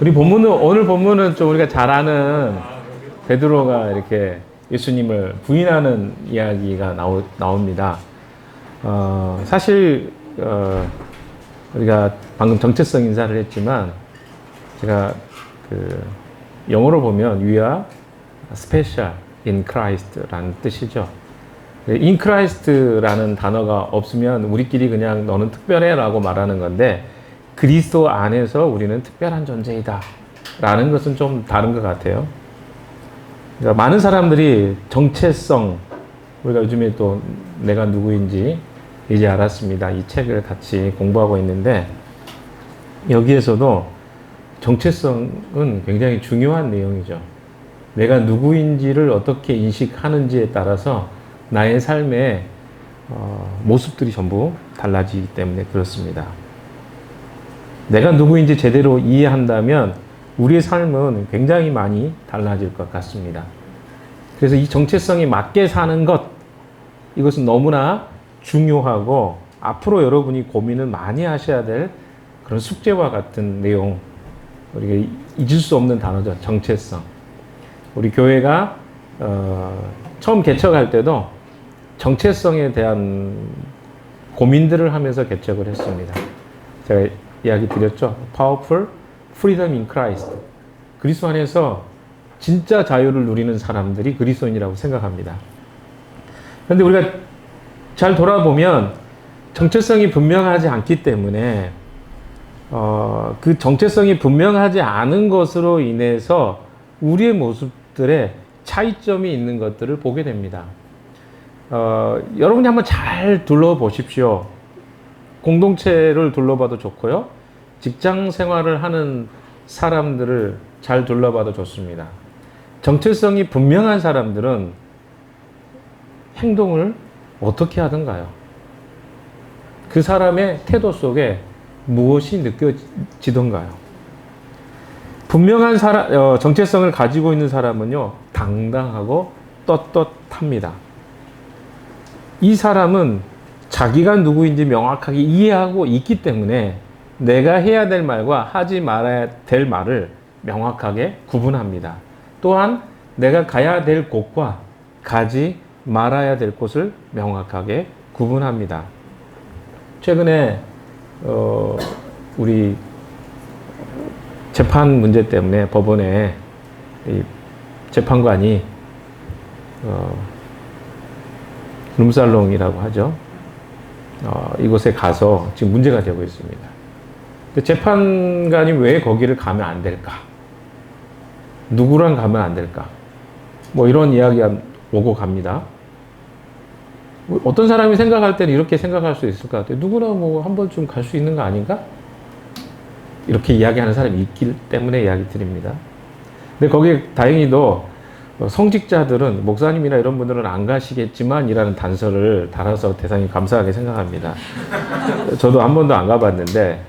오늘 본문은 좀 우리가 잘 아는 베드로가 이렇게 예수님을 부인하는 이야기가 나옵니다. 사실, 우리가 방금 정체성 인사를 했지만, 제가 영어로 보면 we are special in Christ라는 뜻이죠. in Christ라는 단어가 없으면 우리끼리 그냥 너는 특별해 라고 말하는 건데, 그리스도 안에서 우리는 특별한 존재이다 라는 것은 좀 다른 것 같아요. 그러니까 많은 사람들이 정체성, 우리가 요즘에 또 내가 누구인지 이제 알았습니다. 이 책을 같이 공부하고 있는데, 여기에서도 정체성은 굉장히 중요한 내용이죠. 내가 누구인지를 어떻게 인식하는지에 따라서 나의 삶의 모습들이 전부 달라지기 때문에 그렇습니다. 내가 누구인지 제대로 이해한다면 우리의 삶은 굉장히 많이 달라질 것 같습니다. 그래서 이 정체성에 맞게 사는 것, 이것은 너무나 중요하고 앞으로 여러분이 고민을 많이 하셔야 될 그런 숙제와 같은 내용, 우리가 잊을 수 없는 단어죠. 정체성. 우리 교회가 처음 개척할 때도 정체성에 대한 고민들을 하면서 개척을 했습니다. 제가 이야기 드렸죠. Powerful Freedom in Christ. 그리스도 안에서 진짜 자유를 누리는 사람들이 그리스도인이라고 생각합니다. 그런데 우리가 잘 돌아보면 정체성이 분명하지 않기 때문에 그 정체성이 분명하지 않은 것으로 인해서 우리의 모습들에 차이점이 있는 것들을 보게 됩니다. 여러분이 한번 잘 둘러보십시오. 공동체를 둘러봐도 좋고요. 직장 생활을 하는 사람들을 잘 둘러봐도 좋습니다. 정체성이 분명한 사람들은 행동을 어떻게 하던가요? 그 사람의 태도 속에 무엇이 느껴지던가요? 분명한 정체성을 가지고 있는 사람은요, 당당하고 떳떳합니다. 이 사람은 자기가 누구인지 명확하게 이해하고 있기 때문에 내가 해야 될 말과 하지 말아야 될 말을 명확하게 구분합니다. 또한 내가 가야 될 곳과 가지 말아야 될 곳을 명확하게 구분합니다. 최근에 우리 재판 문제 때문에 법원에 이 재판관이 룸살롱이라고 하죠. 이곳에 가서 지금 문제가 되고 있습니다. 근데 재판관이 왜 거기를 가면 안 될까? 누구랑 가면 안 될까? 뭐 이런 이야기가 오고 갑니다. 어떤 사람이 생각할 때는 이렇게 생각할 수 있을 것 같아요. 누구나 뭐 한 번쯤 갈 수 있는 거 아닌가? 이렇게 이야기하는 사람이 있기 때문에 이야기 드립니다. 근데 거기에 다행히도 성직자들은, 목사님이나 이런 분들은 안 가시겠지만 이라는 단서를 달아서 대단히 감사하게 생각합니다. 저도 한 번도 안 가봤는데,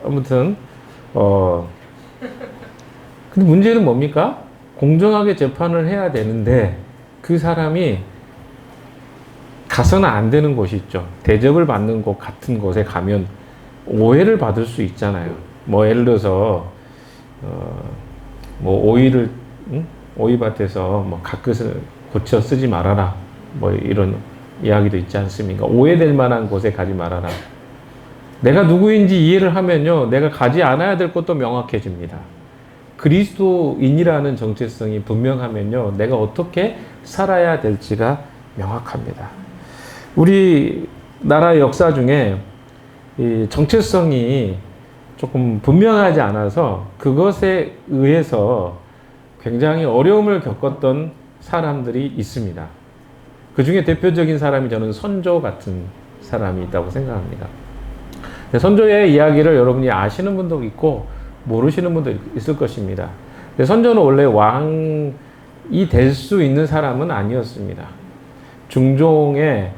아무튼, 근데 문제는 뭡니까? 공정하게 재판을 해야 되는데, 그 사람이 가서는 안 되는 곳이 있죠. 대접을 받는 곳 같은 곳에 가면 오해를 받을 수 있잖아요. 뭐, 예를 들어서, 뭐, 오이밭에서 뭐 가끗을 고쳐 쓰지 말아라. 뭐 이런 이야기도 있지 않습니까? 오해될 만한 곳에 가지 말아라. 내가 누구인지 이해를 하면요, 내가 가지 않아야 될 것도 명확해집니다. 그리스도인이라는 정체성이 분명하면요, 내가 어떻게 살아야 될지가 명확합니다. 우리 나라의 역사 중에 이 정체성이 조금 분명하지 않아서 그것에 의해서 굉장히 어려움을 겪었던 사람들이 있습니다. 그 중에 대표적인 사람이 저는 선조 같은 사람이 있다고 생각합니다. 선조의 이야기를 여러분이 아시는 분도 있고 모르시는 분도 있을 것입니다. 선조는 원래 왕이 될 수 있는 사람은 아니었습니다. 중종의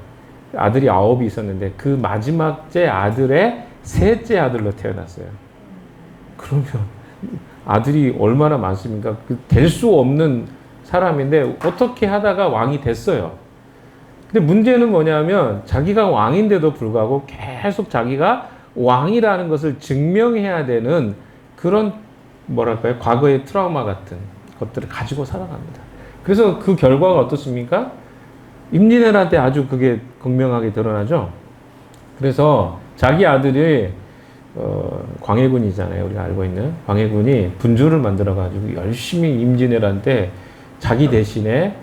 아들이 9이 있었는데 그 마지막째 아들의 셋째 아들로 태어났어요. 그러면 아들이 얼마나 많습니까? 될 수 없는 사람인데 어떻게 하다가 왕이 됐어요. 근데 문제는 뭐냐면 자기가 왕인데도 불구하고 계속 자기가 왕이라는 것을 증명해야 되는 그런 뭐랄까요? 과거의 트라우마 같은 것들을 가지고 살아갑니다. 그래서 그 결과가 어떻습니까? 임진왜란 때 아주 그게 극명하게 드러나죠. 그래서 자기 아들이 광해군이잖아요. 우리가 알고 있는 광해군이 분주를 만들어가지고 열심히 임진왜란 때 자기 대신에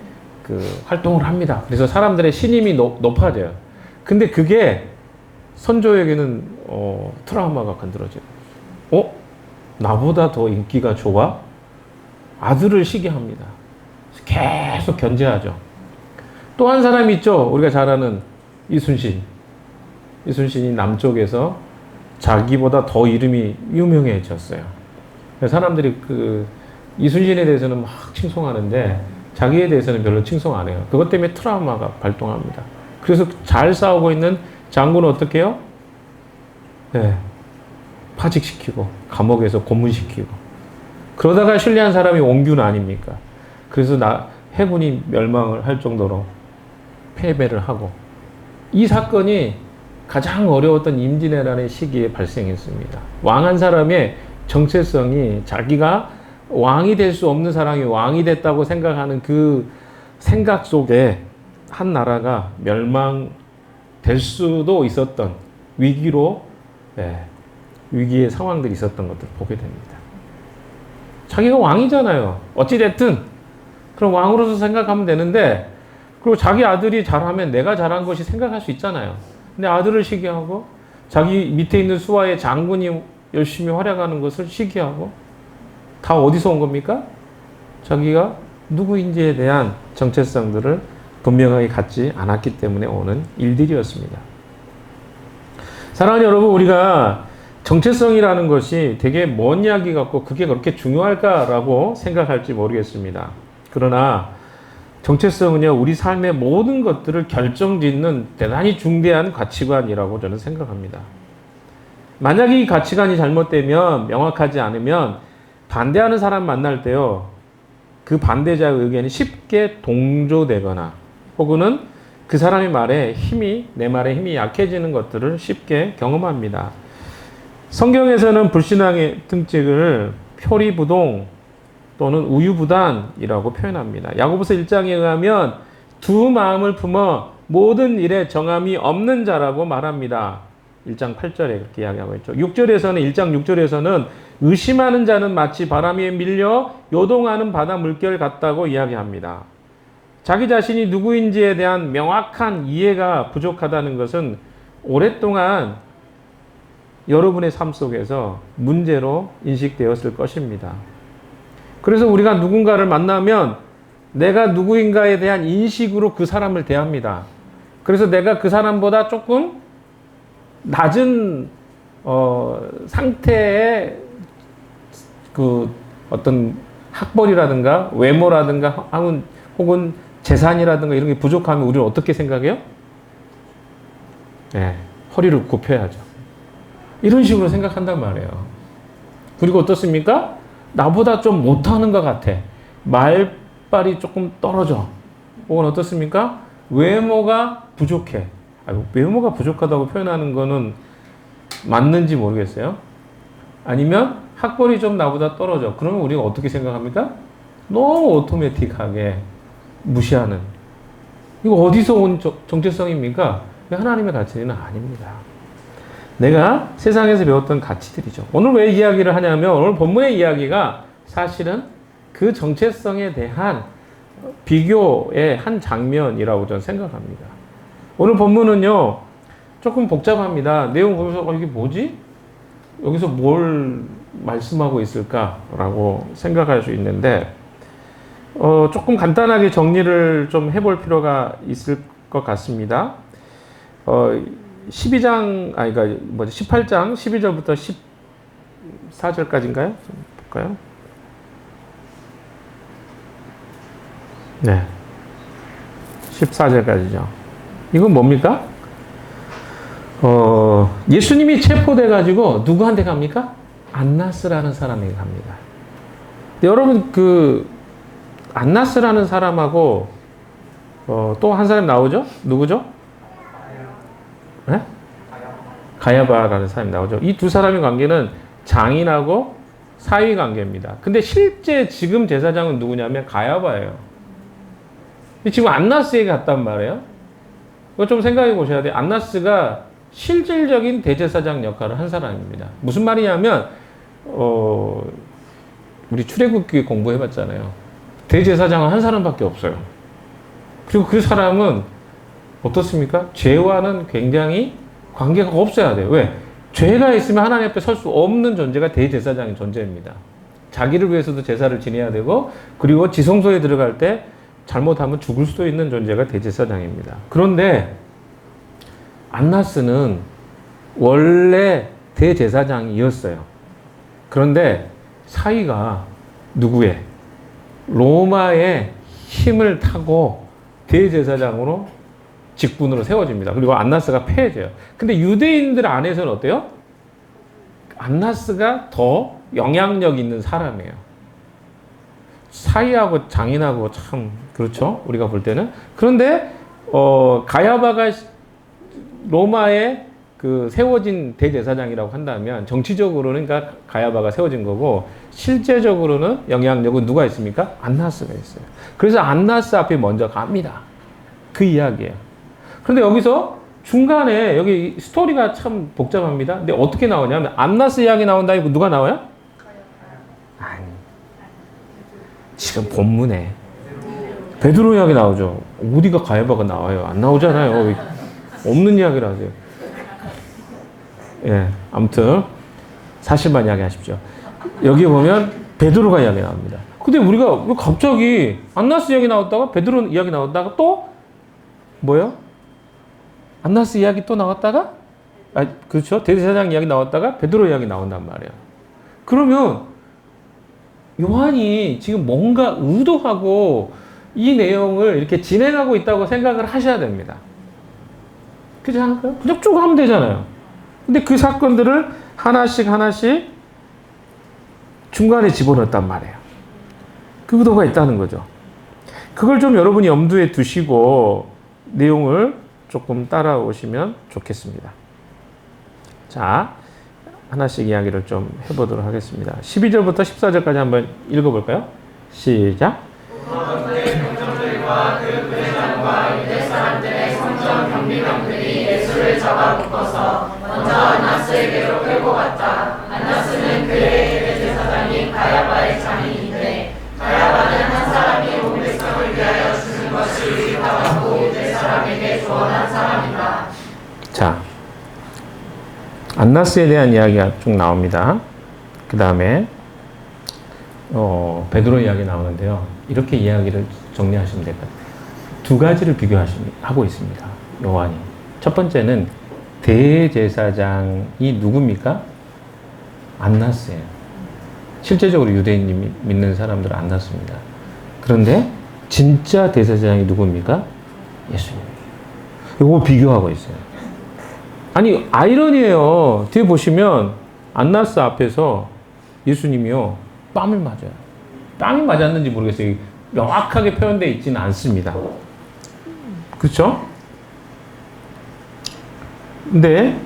그 활동을 합니다. 그래서 사람들의 신임이 높아져요. 근데 그게 선조에게는 트라우마가 건드려져요. 나보다 더 인기가 좋아? 아들을 시기합니다. 계속 견제하죠. 또 한 사람이 있죠. 우리가 잘 아는 이순신. 이순신이 남쪽에서 자기보다 더 이름이 유명해졌어요. 사람들이 그 이순신에 대해서는 막 칭송하는데 자기에 대해서는 별로 칭송 안 해요. 그것 때문에 트라우마가 발동합니다. 그래서 잘 싸우고 있는 장군은 어떻게 해요? 네. 파직시키고 감옥에서 고문시키고 그러다가 신뢰한 사람이 옹균 아닙니까? 그래서 해군이 멸망을 할 정도로 패배를 하고 이 사건이 가장 어려웠던 임진왜란의 시기에 발생했습니다. 왕한 사람의 정체성이 자기가 왕이 될 수 없는 사람이 왕이 됐다고 생각하는 그 생각 속에 한 나라가 멸망될 수도 있었던 위기의 상황들이 있었던 것들을 보게 됩니다. 자기가 왕이잖아요. 어찌됐든 그럼 왕으로서 생각하면 되는데 그리고 자기 아들이 잘하면 내가 잘한 것이 생각할 수 있잖아요. 근데 아들을 시기하고 자기 밑에 있는 수하의 장군이 열심히 활약하는 것을 시기하고 다 어디서 온 겁니까? 자기가 누구인지에 대한 정체성들을 분명하게 갖지 않았기 때문에 오는 일들이었습니다. 사랑하는 여러분, 우리가 정체성이라는 것이 되게 먼 이야기 같고 그게 그렇게 중요할까라고 생각할지 모르겠습니다. 그러나 정체성은요, 우리 삶의 모든 것들을 결정짓는 대단히 중대한 가치관이라고 저는 생각합니다. 만약에 이 가치관이 잘못되면, 명확하지 않으면 반대하는 사람 만날 때요, 그 반대자의 의견이 쉽게 동조되거나 혹은 그 사람의 말에 내 말에 힘이 약해지는 것들을 쉽게 경험합니다. 성경에서는 불신앙의 특징을 표리부동 또는 우유부단이라고 표현합니다. 야고보서 1장에 의하면 두 마음을 품어 모든 일에 정함이 없는 자라고 말합니다. 1장 8절에 그렇게 이야기하고 있죠. 1장 6절에서는 의심하는 자는 마치 바람에 밀려 요동하는 바다 물결 같다고 이야기합니다. 자기 자신이 누구인지에 대한 명확한 이해가 부족하다는 것은 오랫동안 여러분의 삶 속에서 문제로 인식되었을 것입니다. 그래서 우리가 누군가를 만나면 내가 누구인가에 대한 인식으로 그 사람을 대합니다. 그래서 내가 그 사람보다 조금 낮은 상태의 그 어떤 학벌이라든가 외모라든가 혹은 재산이라든가 이런 게 부족하면 우리는 어떻게 생각해요? 네, 허리를 굽혀야죠. 이런 식으로 생각한단 말이에요. 그리고 어떻습니까? 나보다 좀 못하는 것 같아. 말빨이 조금 떨어져. 혹은 어떻습니까? 외모가 부족해. 외모가 부족하다고 표현하는 거는 맞는지 모르겠어요. 아니면 학벌이 좀 나보다 떨어져. 그러면 우리가 어떻게 생각합니까? 너무 오토매틱하게 무시하는. 이거 어디서 온 정체성입니까? 하나님의 가치는 아닙니다. 내가 세상에서 배웠던 가치들이죠. 오늘 왜 이야기를 하냐면 오늘 본문의 이야기가 사실은 그 정체성에 대한 비교의 한 장면이라고 저는 생각합니다. 오늘 본문은요, 조금 복잡합니다. 내용 보면서 이게 뭐지? 여기서 뭘 말씀하고 있을까라고 생각할 수 있는데 조금 간단하게 정리를 좀 해볼 필요가 있을 것 같습니다. 18장 12절부터 14절까지인가요? 좀 볼까요? 네. 14절까지죠. 이건 뭡니까? 예수님이 체포돼가지고 누구한테 갑니까? 안나스라는 사람에게 갑니다. 여러분, 안나스라는 사람하고, 또 한 사람 나오죠? 누구죠? 네? 가야바라는 사람이 나오죠. 이 두 사람의 관계는 장인하고 사위 관계입니다. 근데 실제 지금 제사장은 누구냐면 가야바예요. 지금 안나스에게 갔단 말이에요. 이거 좀 생각해 보셔야 돼요. 안나스가 실질적인 대제사장 역할을 한 사람입니다. 무슨 말이냐면 우리 출애굽기 공부해봤잖아요. 대제사장은 한 사람밖에 없어요. 그리고 그 사람은 어떻습니까? 죄와는 굉장히 관계가 없어야 돼요. 왜? 죄가 있으면 하나님 앞에 설 수 없는 존재가 대제사장의 존재입니다. 자기를 위해서도 제사를 지내야 되고, 그리고 지성소에 들어갈 때 잘못하면 죽을 수도 있는 존재가 대제사장입니다. 그런데 안나스는 원래 대제사장이었어요. 그런데 사위가 누구의? 로마의 힘을 타고 대제사장으로 직분으로 세워집니다. 그리고 안나스가 폐해져요. 근데 유대인들 안에서는 어때요? 안나스가 더 영향력 있는 사람이에요. 사위하고 장인하고 참 그렇죠? 우리가 볼 때는. 그런데 가야바가 로마에 그 세워진 대제사장이라고 한다면 정치적으로는 그러니까 가야바가 세워진 거고, 실제적으로는 영향력은 누가 있습니까? 안나스가 있어요. 그래서 안나스 앞에 먼저 갑니다. 그 이야기예요. 그런데 여기서 중간에 여기 스토리가 참 복잡합니다. 근데 어떻게 나오냐면 안나스 이야기 나온다. 이거 누가 나와요? 아니, 지금 본문에 베드로 이야기 나오죠. 어디가 가야바가 나와요? 안 나오잖아요. 없는 이야기를 하세요. 예, 아무튼 사실만 이야기하십시오. 여기 보면 베드로가 이야기 나옵니다. 근데 우리가 왜 갑자기 안나스 이야기 나왔다가 베드로 이야기 나왔다가 또 뭐예요? 안나스 이야기 또 나왔다가 그렇죠? 대제사장 이야기 나왔다가 베드로 이야기 나온단 말이에요. 그러면 요한이 지금 뭔가 의도하고 이 내용을 이렇게 진행하고 있다고 생각을 하셔야 됩니다. 그렇지 않을까요? 그냥 쭉 하면 되잖아요. 근데 그 사건들을 하나씩 중간에 집어넣었단 말이에요. 그 의도가 있다는 거죠. 그걸 좀 여러분이 염두에 두시고 내용을 조금 따라오시면 좋겠습니다. 자, 하나씩 이야기를 좀 해보도록 하겠습니다. 12절부터 14절까지 한번 읽어볼까요? 시작. 경정들과 그 부대장과 유대 사람들의 성전 경비병들이 예수를 잡아 묶어서 먼저 안나스에게로 끌고 갔다. 안나스는 그의 대제사장인 가야바의 장인인데, 가야바는 한 사람이 온 백성을 위하여 주는 것이 의롭다고 유대 사람에게 조언한 사람이다. 자, 안나스에 대한 이야기가 쭉 나옵니다. 그 다음에 베드로 이야기 나오는데요. 이렇게 이야기를 정리하시면 될 것 같아요. 두 가지를 하고 있습니다. 요한이. 첫 번째는 대제사장이 누굽니까? 안나스예요. 실제적으로 유대인이 믿는 사람들은 안나스입니다. 그런데 진짜 대제사장이 누굽니까? 예수님이에요. 이거 비교하고 있어요. 아니, 아이러니예요. 뒤에 보시면 안나스 앞에서 예수님이요, 뺨을 맞아요. 뺨이 맞았는지 모르겠어요. 명확하게 표현되어 있지는 않습니다. 그렇죠? 근데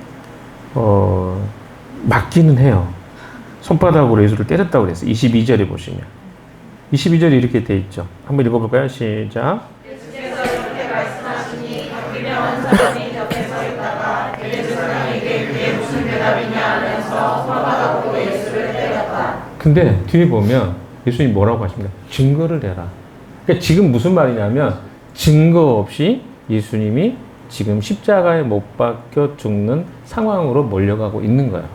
맞기는 해요. 손바닥으로 예수를 때렸다고 그랬어요. 22절에 보시면. 22절이 이렇게 돼 있죠. 한번 읽어볼까요? 시작. 예수께서 이렇게 말씀하시니 경비병한 사람이 곁에 서 있다가 대제사장에게 그게 무슨 대답이냐 하면서 손바닥으로 예수를 때렸다. 근데 뒤에 보면 예수님이 뭐라고 하십니까? 증거를 대라. 그러니까 지금 무슨 말이냐면 증거 없이 예수님이 지금 십자가에 못 박혀 죽는 상황으로 몰려가고 있는 거예요.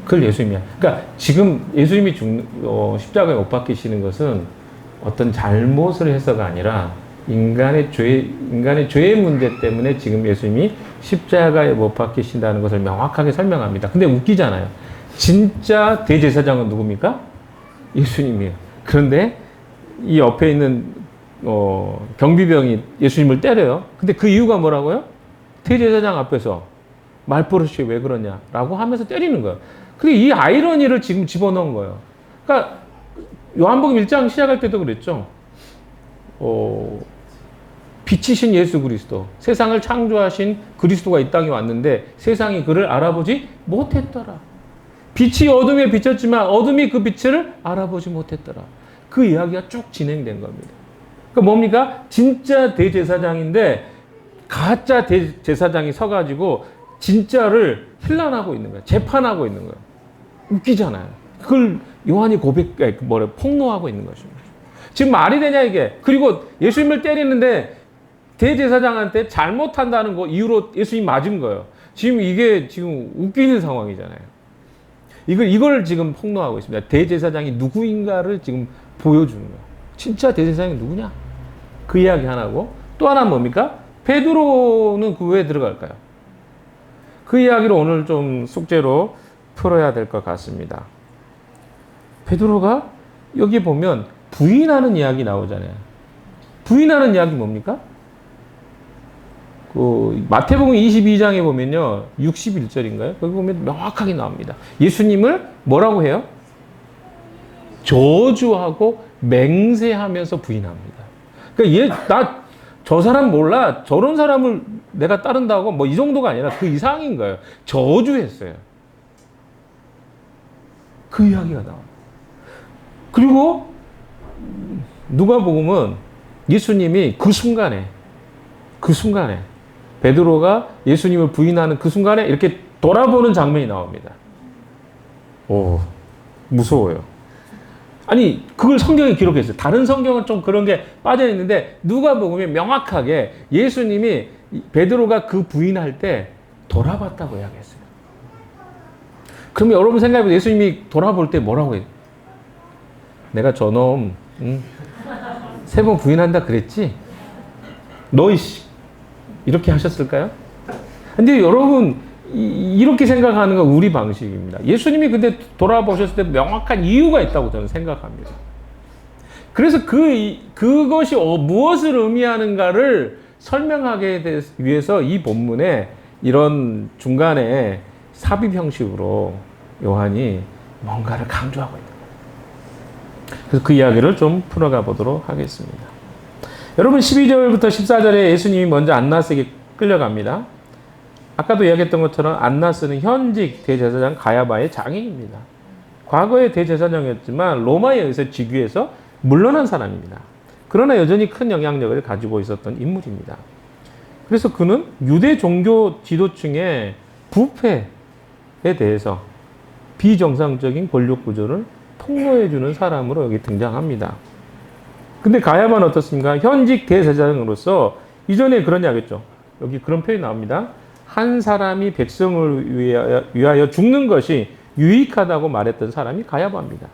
그걸 예수님이야. 그러니까 지금 예수님이 십자가에 못 박히시는 것은 어떤 잘못을 해서가 아니라 인간의 죄의 문제 때문에 지금 예수님이 십자가에 못 박히신다는 것을 명확하게 설명합니다. 근데 웃기잖아요. 진짜 대제사장은 누굽니까? 예수님이에요. 그런데 이 옆에 있는 경비병이 예수님을 때려요. 근데 그 이유가 뭐라고요? 대제사장 앞에서 말버릇이 왜 그러냐라고 하면서 때리는 거예요. 그게 이 아이러니를 지금 집어넣은 거예요. 그러니까 요한복음 1장 시작할 때도 그랬죠. 빛이신 예수 그리스도, 세상을 창조하신 그리스도가 이 땅에 왔는데 세상이 그를 알아보지 못했더라. 빛이 어둠에 비쳤지만 어둠이 그 빛을 알아보지 못했더라. 그 이야기가 쭉 진행된 겁니다. 그 뭡니까? 진짜 대제사장인데 가짜 대제사장이 서가지고 진짜를 힐난하고 있는 거야. 재판하고 있는 거야. 웃기잖아요. 그걸 요한이 폭로하고 있는 것입니다. 지금 말이 되냐 이게. 그리고 예수님을 때리는데 대제사장한테 잘못한다는 거 이유로 예수님 맞은 거예요. 지금 이게 지금 웃기는 상황이잖아요. 이걸 지금 폭로하고 있습니다. 대제사장이 누구인가를 지금 보여주는 거예요. 진짜 대제사장이 누구냐? 그 이야기 하나고 또 하나 뭡니까? 베드로는 그 왜 들어갈까요? 그 이야기를 오늘 좀 숙제로 풀어야 될 것 같습니다. 베드로가 여기 보면 부인하는 이야기 나오잖아요. 부인하는 이야기 뭡니까? 그 마태복음 22장에 보면요. 61절인가요? 거기 보면 명확하게 나옵니다. 예수님을 뭐라고 해요? 저주하고 맹세하면서 부인합니다. 그러니까 저 사람 몰라. 저런 사람을 내가 따른다고 뭐 이 정도가 아니라 그 이상인 거예요. 저주했어요. 그 이야기가 나와요. 그리고 누가복음은 예수님이 그 순간에 베드로가 예수님을 부인하는 그 순간에 이렇게 돌아보는 장면이 나옵니다. 오, 무서워요. 아니, 그걸 성경에 기록했어요. 다른 성경은 좀 그런 게 빠져 있는데 누가복음에 명확하게 예수님이 베드로가 그 부인할 때 돌아봤다고 이야기했어요. 그러면 여러분 생각해보세요. 예수님이 돌아볼 때 뭐라고 해요? 내가 저놈 3번 부인한다 그랬지? 너 이씨 이렇게 하셨을까요? 근데 여러분 이렇게 생각하는 건 우리 방식입니다. 예수님이 근데 돌아보셨을 때 명확한 이유가 있다고 저는 생각합니다. 그래서 그것이 무엇을 의미하는가를 설명하기 위해서 이 본문에 이런 중간에 삽입 형식으로 요한이 뭔가를 강조하고 있는 거예요. 그래서 그 이야기를 좀 풀어가 보도록 하겠습니다. 여러분 12절부터 14절에 예수님이 먼저 안나스에게 끌려갑니다. 아까도 이야기했던 것처럼 안나스는 현직 대제사장 가야바의 장인입니다. 과거의 대제사장이었지만 로마에 의해서 직위해서 물러난 사람입니다. 그러나 여전히 큰 영향력을 가지고 있었던 인물입니다. 그래서 그는 유대 종교 지도층의 부패에 대해서 비정상적인 권력 구조를 폭로해주는 사람으로 여기 등장합니다. 근데 가야바는 어떻습니까? 현직 대제사장으로서 이전에 그런 이야기했죠. 여기 그런 표현이 나옵니다. 한 사람이 백성을 위하여 죽는 것이 유익하다고 말했던 사람이 가야바입니다.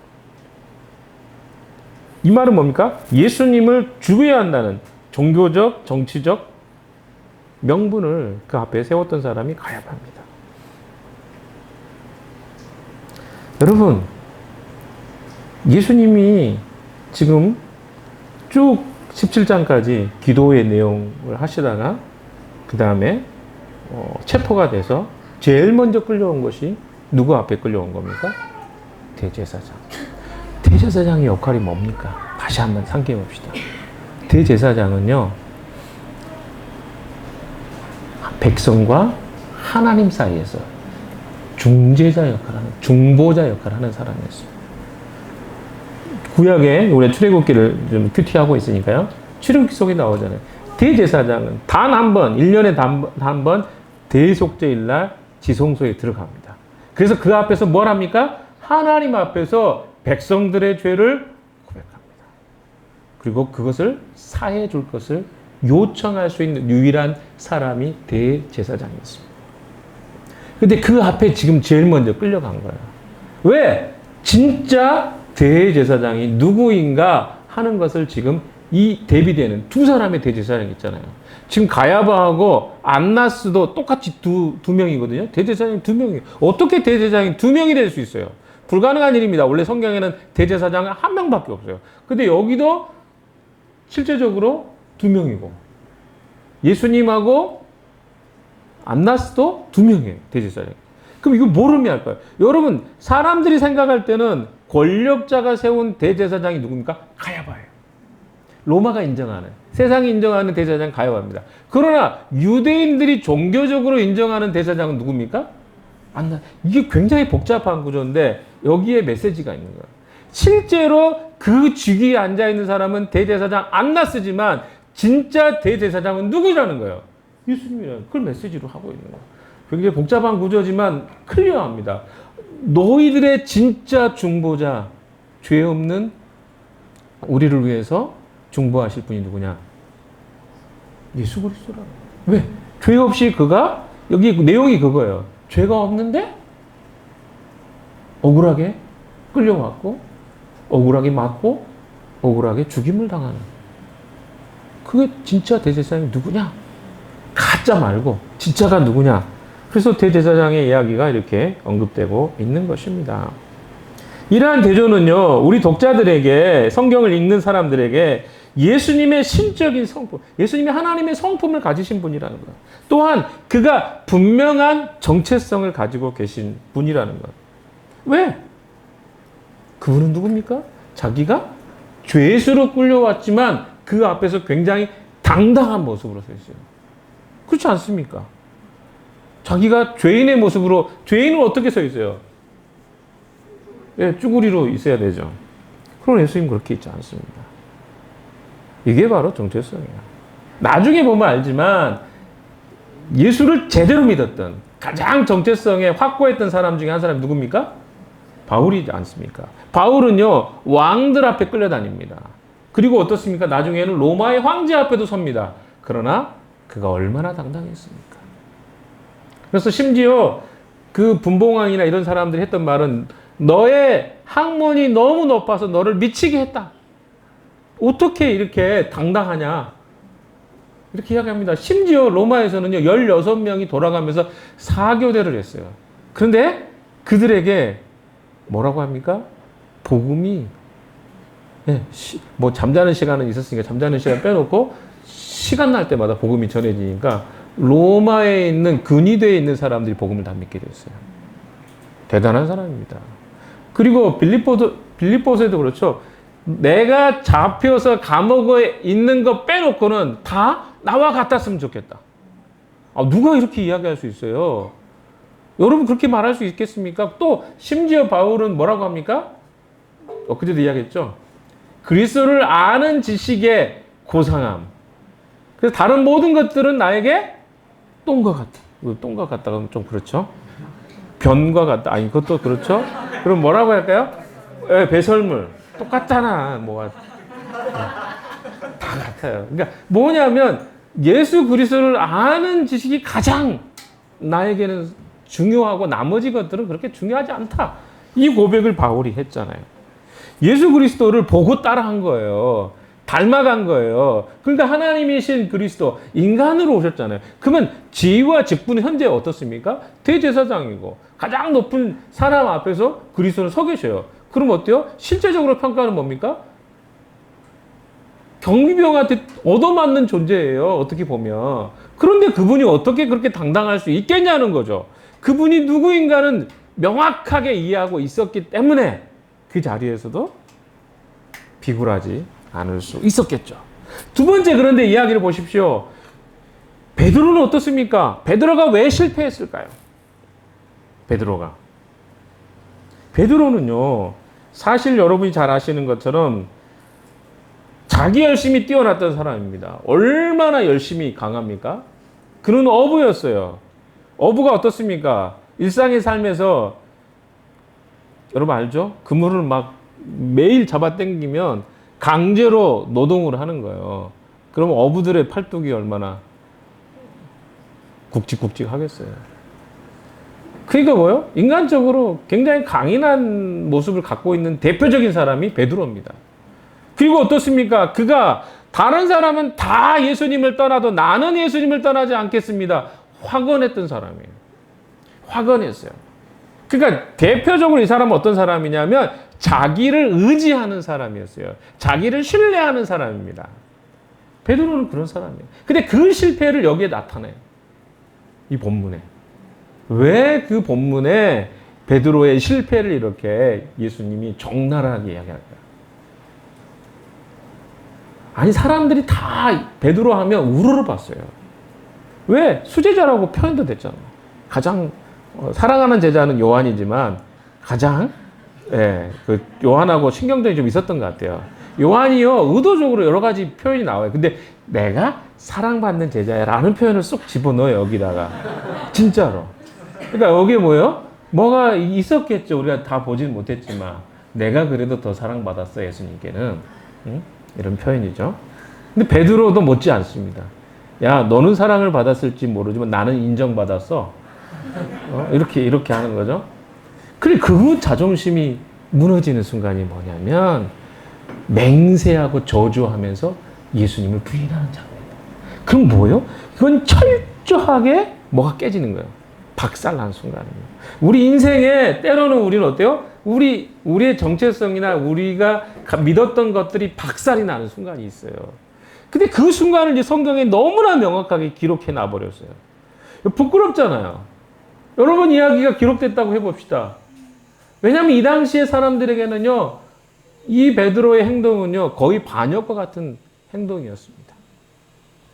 이 말은 뭡니까? 예수님을 죽여야 한다는 종교적, 정치적 명분을 그 앞에 세웠던 사람이 가야바입니다. 여러분, 예수님이 지금 쭉 17장까지 기도의 내용을 하시다가 그 다음에 체포가 돼서 제일 먼저 끌려온 것이 누구 앞에 끌려온 겁니까? 대제사장. 대제사장의 역할이 뭡니까? 다시 한번 상기해 봅시다. 대제사장은요, 백성과 하나님 사이에서 중재자 역할을 하는, 중보자 역할을 하는 사람이었어요. 구약에 우리 출애굽기를 좀 큐티하고 있으니까요. 출애굽기 속에 나오잖아요. 대제사장은 단 한 번, 1년에 한 번 대속죄일 날 지성소에 들어갑니다. 그래서 그 앞에서 뭘 합니까? 하나님 앞에서 백성들의 죄를 고백합니다. 그리고 그것을 사해 줄 것을 요청할 수 있는 유일한 사람이 대제사장이었습니다. 근데 그 앞에 지금 제일 먼저 끌려간 거예요. 왜? 진짜 대제사장이 누구인가 하는 것을 지금 이 대비되는 두 사람의 대제사장이 있잖아요. 지금 가야바하고 안나스도 똑같이 두 명이거든요. 대제사장이 2명이에요. 어떻게 대제사장이 2명이 될 수 있어요? 불가능한 일입니다. 원래 성경에는 대제사장은 1명밖에 없어요. 근데 여기도 실제적으로 2명이고 예수님하고 안나스도 2명이에요. 대제사장이. 그럼 이거 뭘 의미할까요? 여러분, 사람들이 생각할 때는 권력자가 세운 대제사장이 누굽니까? 가야바예요. 로마가 인정하는, 세상이 인정하는 대제사장 가야바입니다. 그러나 유대인들이 종교적으로 인정하는 대제사장은 누굽니까? 이게 굉장히 복잡한 구조인데 여기에 메시지가 있는 거예요. 실제로 그 직위에 앉아있는 사람은 대제사장 안나스지만 진짜 대제사장은 누구라는 거예요? 예수님이라는 그걸 메시지로 하고 있는 거예요. 굉장히 복잡한 구조지만 클리어합니다. 너희들의 진짜 중보자, 죄 없는 우리를 위해서 중보하실 분이 누구냐? 예수 그리스도라. 왜? 죄 없이 그가 여기 내용이 그거예요. 죄가 없는데 억울하게 끌려왔고 억울하게 맞고 억울하게 죽임을 당하는 그게 진짜 대제사장이 누구냐? 가짜 말고 진짜가 누구냐? 그래서 대제사장의 이야기가 이렇게 언급되고 있는 것입니다. 이러한 대조는요, 우리 독자들에게, 성경을 읽는 사람들에게 예수님의 신적인 성품, 예수님이 하나님의 성품을 가지신 분이라는 것. 또한 그가 분명한 정체성을 가지고 계신 분이라는 것. 왜? 그분은 누굽니까? 자기가 죄수로 끌려왔지만 그 앞에서 굉장히 당당한 모습으로 서 있어요. 그렇지 않습니까? 자기가 죄인의 모습으로, 죄인은 어떻게 서 있어요? 예, 쭈구리로 있어야 되죠. 그러나 예수님 그렇게 있지 않습니다. 이게 바로 정체성이에요. 나중에 보면 알지만 예수를 제대로 믿었던 가장 정체성에 확고했던 사람 중에 한 사람이 누굽니까? 바울이지 않습니까? 바울은요, 왕들 앞에 끌려다닙니다. 그리고 어떻습니까? 나중에는 로마의 황제 앞에도 섭니다. 그러나 그가 얼마나 당당했습니까? 그래서 심지어 그 분봉왕이나 이런 사람들이 했던 말은 너의 학문이 너무 높아서 너를 미치게 했다. 어떻게 이렇게 당당하냐? 이렇게 이야기합니다. 심지어 로마에서는요, 16명이 돌아가면서 사교대를 했어요. 그런데 그들에게 뭐라고 합니까? 복음이, 예, 뭐 잠자는 시간은 있었으니까 잠자는 시간 빼놓고 시간 날 때마다 복음이 전해지니까 로마에 있는 근위대에 있는 사람들이 복음을 다 믿게 됐어요. 대단한 사람입니다. 그리고 빌립보서에도 그렇죠. 내가 잡혀서 감옥에 있는 거 빼놓고는 다 나와 같았으면 좋겠다. 누가 이렇게 이야기할 수 있어요? 여러분 그렇게 말할 수 있겠습니까? 또 심지어 바울은 뭐라고 합니까? 엊그제도 이야기했죠. 그리스도를 아는 지식의 고상함. 그래서 다른 모든 것들은 나에게 똥과 같다. 똥과 같다가 좀 그렇죠. 변과 같다. 아니 그것도 그렇죠. 그럼 뭐라고 할까요? 배설물. 똑같잖아. 뭐가 다 같아요. 그러니까 뭐냐면 예수 그리스도를 아는 지식이 가장 나에게는 중요하고 나머지 것들은 그렇게 중요하지 않다. 이 고백을 바울이 했잖아요. 예수 그리스도를 보고 따라한 거예요. 닮아간 거예요. 그러니까 하나님이신 그리스도 인간으로 오셨잖아요. 그러면 지위와 직분은 현재 어떻습니까? 대제사장이고 가장 높은 사람 앞에서 그리스도는 서 계셔요. 그럼 어때요? 실제적으로 평가는 뭡니까? 경비병한테 얻어맞는 존재예요. 어떻게 보면. 그런데 그분이 어떻게 그렇게 당당할 수 있겠냐는 거죠. 그분이 누구인가는 명확하게 이해하고 있었기 때문에 그 자리에서도 비굴하지 않을 수 있었겠죠. 두 번째, 그런데 이야기를 보십시오. 베드로는 어떻습니까? 베드로가 왜 실패했을까요? 베드로는요, 사실 여러분이 잘 아시는 것처럼 자기 열심히 뛰어났던 사람입니다. 얼마나 열심히 강합니까? 그는 어부였어요. 어부가 어떻습니까? 일상의 삶에서 여러분 알죠? 그물을 막 매일 잡아당기면 강제로 노동을 하는 거예요. 그러면 어부들의 팔뚝이 얼마나 굵직굵직 하겠어요. 그러니까 뭐요? 인간적으로 굉장히 강인한 모습을 갖고 있는 대표적인 사람이 베드로입니다. 그리고 어떻습니까? 그가 다른 사람은 다 예수님을 떠나도 나는 예수님을 떠나지 않겠습니다. 확언했던 사람이에요. 확언했어요. 그러니까 대표적으로 이 사람은 어떤 사람이냐면 자기를 의지하는 사람이었어요. 자기를 신뢰하는 사람입니다. 베드로는 그런 사람이에요. 근데 그 실패를 여기에 나타내요. 이 본문에. 왜 그 본문에 베드로의 실패를 이렇게 예수님이 적나라하게 이야기할까요? 아니 사람들이 다 베드로 하면 우르르 봤어요. 왜? 수제자라고 표현도 됐잖아요. 가장 사랑하는 제자는 요한이지만 가장 그 요한하고 신경전이 좀 있었던 것 같아요. 요한이요 의도적으로 여러 가지 표현이 나와요. 근데 내가 사랑받는 제자야라는 표현을 쏙 집어넣어요 여기다가 진짜로. 그러니까 여기에 뭐예요? 뭐가 있었겠죠. 우리가 다 보진 못했지만 내가 그래도 더 사랑받았어 예수님께는. 응? 이런 표현이죠. 근데 베드로도 못지 않습니다. 야 너는 사랑을 받았을지 모르지만 나는 인정받았어. 이렇게 하는 거죠. 그래 그 자존심이 무너지는 순간이 뭐냐면 맹세하고 저주하면서 예수님을 부인하는 장면이에요. 그럼 뭐예요? 이건 철저하게 뭐가 깨지는 거예요. 박살난 순간입니다. 우리 인생에 때로는 우리는 어때요? 우리의 정체성이나 우리가 믿었던 것들이 박살이 나는 순간이 있어요. 근데 그 순간을 이제 성경에 너무나 명확하게 기록해 놔버렸어요. 부끄럽잖아요. 여러분 이야기가 기록됐다고 해봅시다. 왜냐하면 이 당시의 사람들에게는요, 이 베드로의 행동은요, 거의 반역과 같은 행동이었습니다.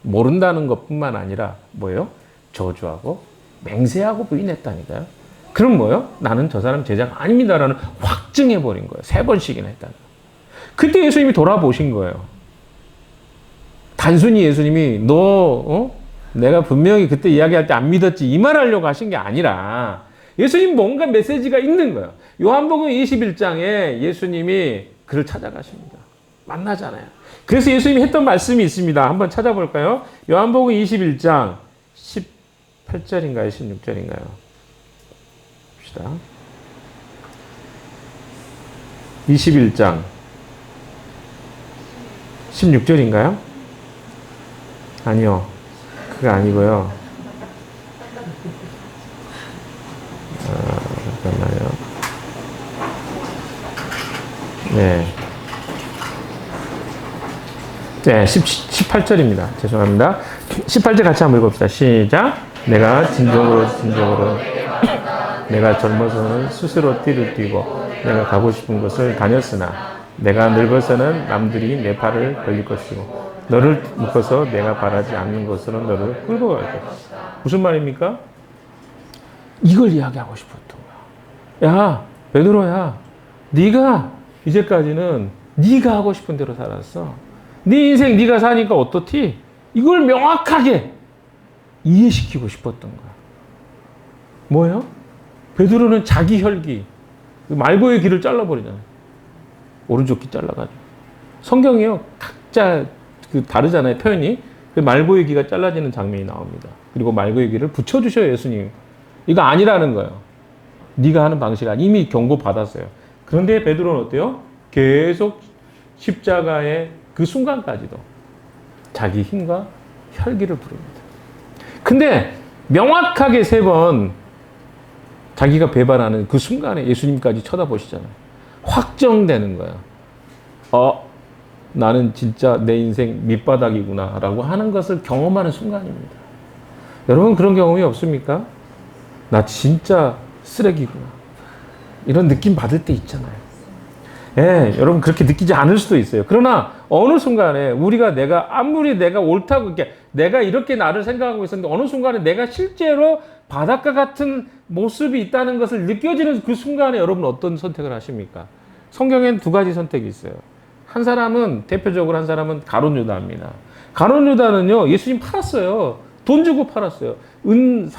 모른다는 것뿐만 아니라 뭐예요? 저주하고 맹세하고 부인했다니까요. 그럼 뭐예요? 나는 저 사람 제자가 아닙니다라는 확증해버린 거예요. 3번씩이나 했다는 거예요. 그때 예수님이 돌아보신 거예요. 단순히 예수님이 내가 분명히 그때 이야기할 때 안 믿었지 이 말 하려고 하신 게 아니라 예수님 뭔가 메시지가 있는 거예요. 요한복음 21장에 예수님이 그를 찾아가십니다. 만나잖아요. 그래서 예수님이 했던 말씀이 있습니다. 한번 찾아볼까요? 요한복음 21장 18절인가요? 16절인가요? 봅시다. 21장 16절인가요? 아니요. 그게 아니고요. 잠깐만요. 네. 네, 18절입니다. 죄송합니다. 18절 같이 한번 읽어봅시다. 시작. 내가 진정으로 내가 젊어서는 스스로 띠를 띠고 내가 가고 싶은 곳을 다녔으나 내가 늙어서는 남들이 내 팔을 벌릴 것이고 너를 묶어서 내가 바라지 않는 곳으로 너를 끌고 갈 것이다. 무슨 말입니까? 이걸 이야기하고 싶었던 거야. 야, 베드로야, 네가 이제까지는 네가 하고 싶은 대로 살았어. 네 인생 네가 사니까 어떻지? 이걸 명확하게 이해시키고 싶었던 거야. 뭐예요? 베드로는 자기 혈기, 말고의 길을 잘라버리잖아요. 오른쪽 귀 잘라가지고. 성경이요, 각자 다르잖아요, 표현이. 말고의 귀가 잘라지는 장면이 나옵니다. 그리고 말고의 귀를 붙여주셔요, 예수님. 이거 아니라는 거예요. 네가 하는 방식 아니. 이미 경고 받았어요. 그런데 베드로는 어때요? 계속 십자가의 그 순간까지도 자기 힘과 혈기를 부릅니다. 근데 명확하게 3번 자기가 배반하는 그 순간에 예수님까지 쳐다보시잖아요. 확정되는 거예요. 나는 진짜 내 인생 밑바닥이구나 라고 하는 것을 경험하는 순간입니다. 여러분 그런 경험이 없습니까? 나 진짜 쓰레기구나. 이런 느낌 받을 때 있잖아요. 예, 여러분 그렇게 느끼지 않을 수도 있어요. 그러나 어느 순간에 아무리 내가 옳다고 이렇게 내가 이렇게 나를 생각하고 있었는데 어느 순간에 내가 실제로 바닷가 같은 모습이 있다는 것을 느껴지는 그 순간에 여러분 어떤 선택을 하십니까? 성경엔 2가지 선택이 있어요. 대표적으로 한 사람은 가룟 유다입니다. 가룟 유다는요, 예수님 팔았어요. 돈 주고 팔았어요. 은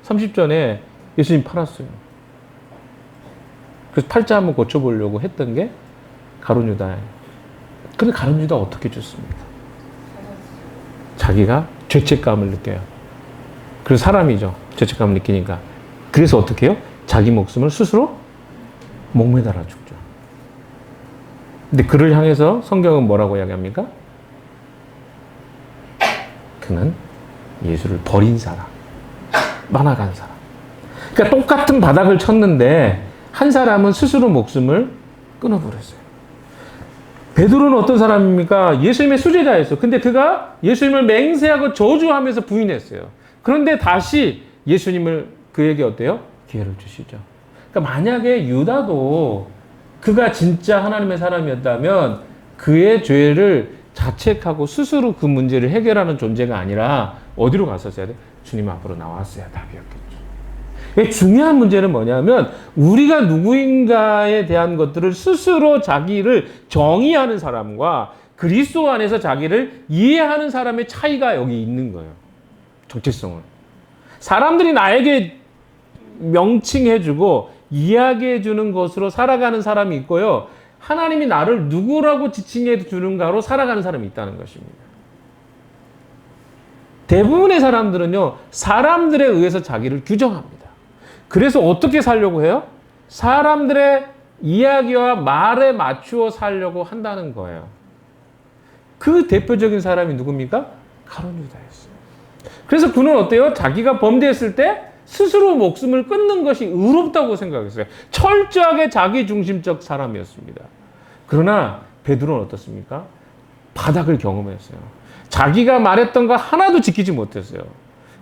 30전에 예수님 팔았어요. 그래서 팔자 한번 고쳐보려고 했던 게 가룟 유다예요. 근데 가룟 유다 어떻게 줬습니까? 자기가 죄책감을 느껴요. 그래서 사람이죠. 죄책감을 느끼니까. 그래서 어떻게 해요? 자기 목숨을 스스로 목매달아 죽죠. 근데 그를 향해서 성경은 뭐라고 이야기합니까? 그는 예수를 버린 사람, 떠나간 사람. 그러니까 똑같은 바닥을 쳤는데 한 사람은 스스로 목숨을 끊어버렸어요. 베드로는 어떤 사람입니까? 예수님의 수제자였어요. 근데 그가 예수님을 맹세하고 저주하면서 부인했어요. 그런데 다시 예수님을 그에게 어때요? 기회를 주시죠. 그러니까 만약에 유다도 그가 진짜 하나님의 사람이었다면 그의 죄를 자책하고 스스로 그 문제를 해결하는 존재가 아니라 어디로 갔었어야 돼? 주님 앞으로 나왔어야 답이었겠죠. 중요한 문제는 뭐냐면 우리가 누구인가에 대한 것들을 스스로 자기를 정의하는 사람과 그리스도 안에서 자기를 이해하는 사람의 차이가 여기 있는 거예요. 정체성은. 사람들이 나에게 명칭해주고 이야기해주는 것으로 살아가는 사람이 있고요. 하나님이 나를 누구라고 지칭해주는가로 살아가는 사람이 있다는 것입니다. 대부분의 사람들은요, 사람들에 의해서 자기를 규정합니다. 그래서 어떻게 살려고 해요? 사람들의 이야기와 말에 맞추어 살려고 한다는 거예요. 그 대표적인 사람이 누굽니까? 가룟 유다였어요. 그래서 그는 어때요? 자기가 범죄했을 때 스스로 목숨을 끊는 것이 의롭다고 생각했어요. 철저하게 자기중심적 사람이었습니다. 그러나 베드로는 어떻습니까? 바닥을 경험했어요. 자기가 말했던 거 하나도 지키지 못했어요.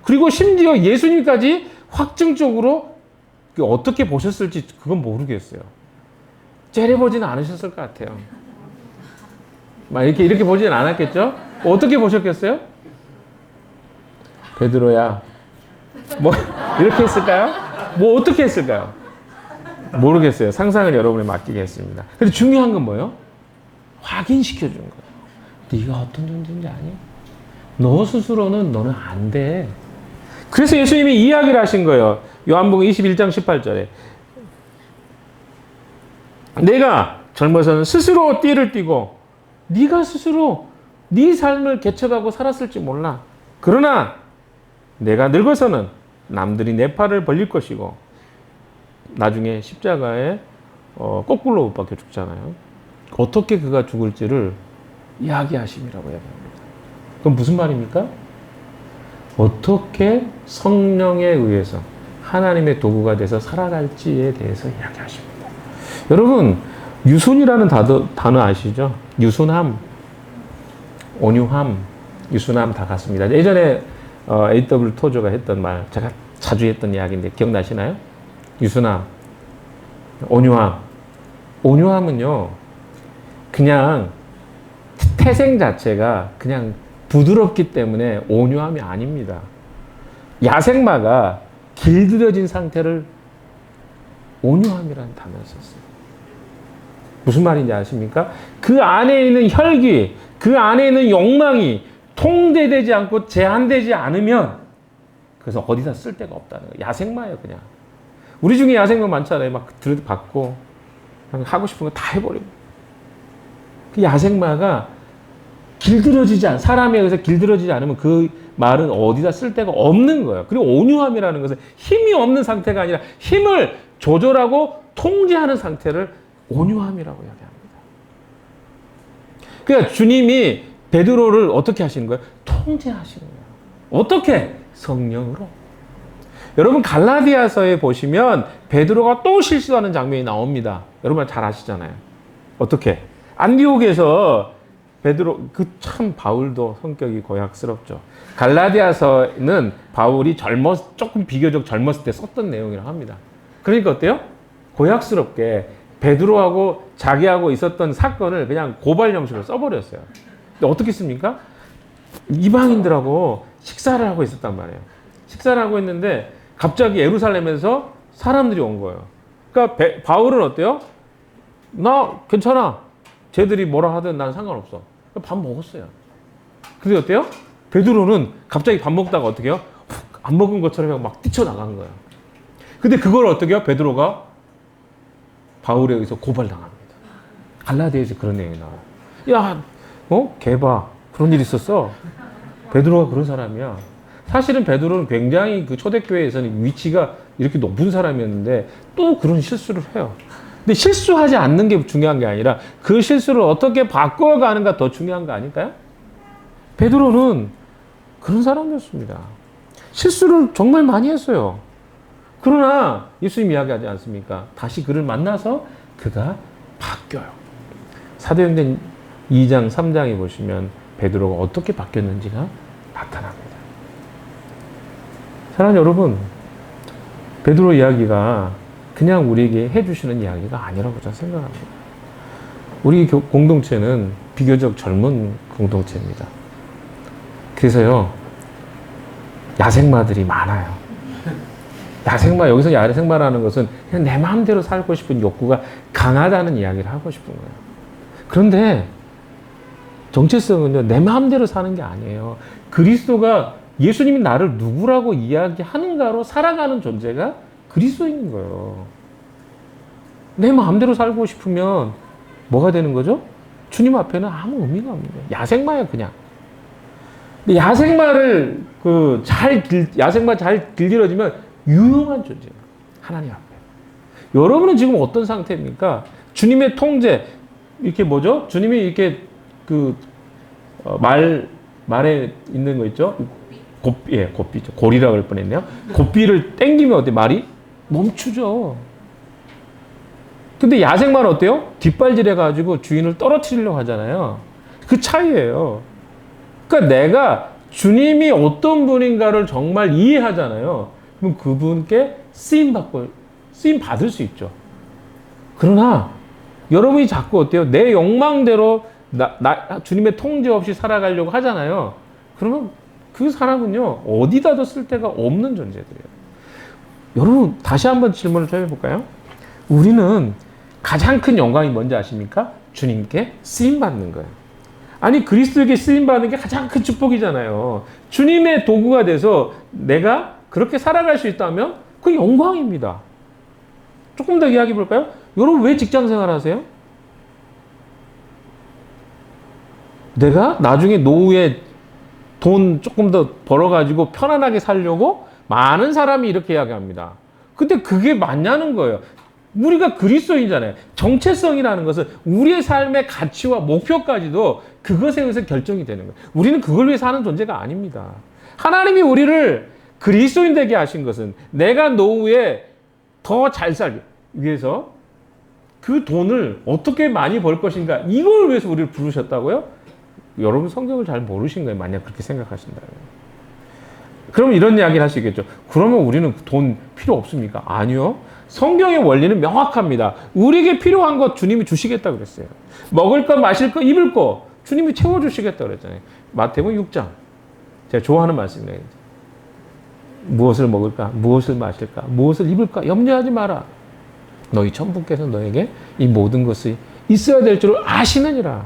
그리고 심지어 예수님까지 확증적으로 어떻게 보셨을지 그건 모르겠어요. 째려보지는 않으셨을 것 같아요. 막 이렇게 보지는 않았겠죠? 어떻게 보셨겠어요? 베드로야, 뭐 이렇게 했을까요? 뭐 어떻게 했을까요? 모르겠어요. 상상을 여러분에 맡기겠습니다. 근데 중요한 건 뭐예요? 확인시켜 준 거예요. 네가 어떤 존재인지 아니? 너 스스로는 너는 안 돼. 그래서 예수님이 이야기를 하신 거예요. 요한복음 21장 18절에 내가 젊어서는 스스로 띠를 띠고 네가 스스로 네 삶을 개척하고 살았을지 몰라. 그러나 내가 늙어서는 남들이 내 팔을 벌릴 것이고 나중에 십자가에 거꾸로 못 박혀 죽잖아요. 어떻게 그가 죽을지를 이야기하심이라고 이야기합니다. 그럼 무슨 말입니까? 어떻게 성령에 의해서 하나님의 도구가 돼서 살아갈지에 대해서 이야기하십니다. 여러분, 유순이라는 단어 아시죠? 유순함, 온유함, 유순함 다 같습니다. 예전에 A.W. 토저가 했던 말, 제가 자주 했던 이야기인데 기억나시나요? 유순함, 온유함. 온유함은요, 그냥 태생 자체가 그냥 부드럽기 때문에 온유함이 아닙니다. 야생마가 길들여진 상태를 온유함이라는 단어를 썼어요. 무슨 말인지 아십니까? 그 안에 있는 혈기, 그 안에 있는 욕망이 통제되지 않고 제한되지 않으면 그래서 어디다 쓸 데가 없다는 거예요. 야생마예요, 그냥. 우리 중에 야생마 많잖아요. 막 받고 하고 싶은 거 다 해버리고. 그 야생마가 사람에 의해서 길들여지지 않으면 그 말은 어디다 쓸 데가 없는 거예요. 그리고 온유함이라는 것은 힘이 없는 상태가 아니라 힘을 조절하고 통제하는 상태를 온유함이라고 이야기합니다. 그러니까 주님이 베드로를 어떻게 하시는 거예요? 통제하시는 거예요. 어떻게? 성령으로. 여러분 갈라디아서에 보시면 베드로가 또 실수하는 장면이 나옵니다. 여러분 잘 아시잖아요. 어떻게? 안디옥에서 베드로 참 바울도 성격이 고약스럽죠. 갈라디아서는 바울이 조금 비교적 젊었을 때 썼던 내용이라고 합니다. 그러니까 어때요? 고약스럽게 베드로하고 자기하고 있었던 사건을 그냥 고발 형식으로 써버렸어요. 근데 어떻게 씁니까? 이방인들하고 식사를 하고 있었단 말이에요. 식사를 하고 있는데 갑자기 예루살렘에서 사람들이 온 거예요. 그러니까 바울은 어때요? 나 괜찮아. 쟤들이 뭐라 하든 난 상관없어. 밥 먹었어요. 근데 어때요? 베드로는 갑자기 밥 먹다가 어떻게 해요? 안 먹은 것처럼 막 뛰쳐나간 거예요. 근데 그걸 어떻게 해요? 베드로가 바울에 의해서 고발당합니다. 갈라디아에서 그런 내용이 나와요. 야, 개봐. 그런 일 있었어. 베드로가 그런 사람이야. 사실은 베드로는 굉장히 그 초대교회에서는 위치가 이렇게 높은 사람이었는데 또 그런 실수를 해요. 근데 실수하지 않는 게 중요한 게 아니라 그 실수를 어떻게 바꿔가는가 더 중요한 거 아닐까요? 베드로는 그런 사람이었습니다. 실수를 정말 많이 했어요. 그러나 예수님 이야기하지 않습니까? 다시 그를 만나서 그가 바뀌어요. 사도행전 2장, 3장에 보시면 베드로가 어떻게 바뀌었는지가 나타납니다. 사랑하는 여러분, 베드로 이야기가 그냥 우리에게 해주시는 이야기가 아니라고 저는 생각합니다. 우리 공동체는 비교적 젊은 공동체입니다. 그래서요, 야생마들이 많아요. 야생마, 여기서 야생마라는 것은 그냥 내 마음대로 살고 싶은 욕구가 강하다는 이야기를 하고 싶은 거예요. 그런데 정체성은요, 내 마음대로 사는 게 아니에요. 그리스도가 예수님이 나를 누구라고 이야기하는가로 살아가는 존재가 그리스도인 거예요. 내 마음대로 살고 싶으면 뭐가 되는 거죠? 주님 앞에는 아무 의미가 없는 거예요. 야생마야, 그냥. 근데 야생마를 야생마 잘 길들여지면 유용한 존재예요. 하나님 앞에. 여러분은 지금 어떤 상태입니까? 주님의 통제, 이렇게 뭐죠? 주님이 이렇게 말에 있는 거 있죠? 고삐죠. 고리라고 할 뻔했네요. 고삐를 땡기면 어때? 말이 멈추죠. 근데 야생마는 어때요? 뒷발질해가지고 주인을 떨어뜨리려고 하잖아요. 그 차이예요. 그러니까 내가 주님이 어떤 분인가를 정말 이해하잖아요. 그럼 그분께 쓰임 받을 수 있죠. 그러나 여러분이 자꾸 어때요? 내 욕망대로 주님의 통제 없이 살아가려고 하잖아요. 그러면 그 사람은요, 어디다도 쓸 데가 없는 존재들이에요. 여러분, 다시 한번 질문을 좀 해볼까요? 우리는 가장 큰 영광이 뭔지 아십니까? 주님께 쓰임받는 거예요. 아니, 그리스도에게 쓰임받는 게 가장 큰 축복이잖아요. 주님의 도구가 돼서 내가 그렇게 살아갈 수 있다면 그 영광입니다. 조금 더 이야기해 볼까요? 여러분, 왜 직장 생활 하세요? 내가 나중에 노후에 돈 조금 더 벌어가지고 편안하게 살려고 많은 사람이 이렇게 이야기합니다. 근데 그게 맞냐는 거예요. 우리가 그리스도인이잖아요. 정체성이라는 것은 우리의 삶의 가치와 목표까지도 그것에 의해서 결정이 되는 거예요. 우리는 그걸 위해 사는 존재가 아닙니다. 하나님이 우리를 그리스도인 되게 하신 것은 내가 노후에 더 잘 살기 위해서 그 돈을 어떻게 많이 벌 것인가, 이걸 위해서 우리를 부르셨다고요? 여러분 성경을 잘 모르신 거예요. 만약 그렇게 생각하신다면. 그러면 이런 이야기를 할 수 있겠죠. 그러면 우리는 돈 필요 없습니까? 아니요. 성경의 원리는 명확합니다. 우리에게 필요한 것 주님이 주시겠다 그랬어요. 먹을 것, 마실 것, 입을 것 주님이 채워주시겠다 그랬잖아요. 마태복음 6장. 제가 좋아하는 말씀이에요. 무엇을 먹을까? 무엇을 마실까? 무엇을 입을까? 염려하지 마라. 너희 천부께서 너에게 이 모든 것이 있어야 될 줄을 아시느니라.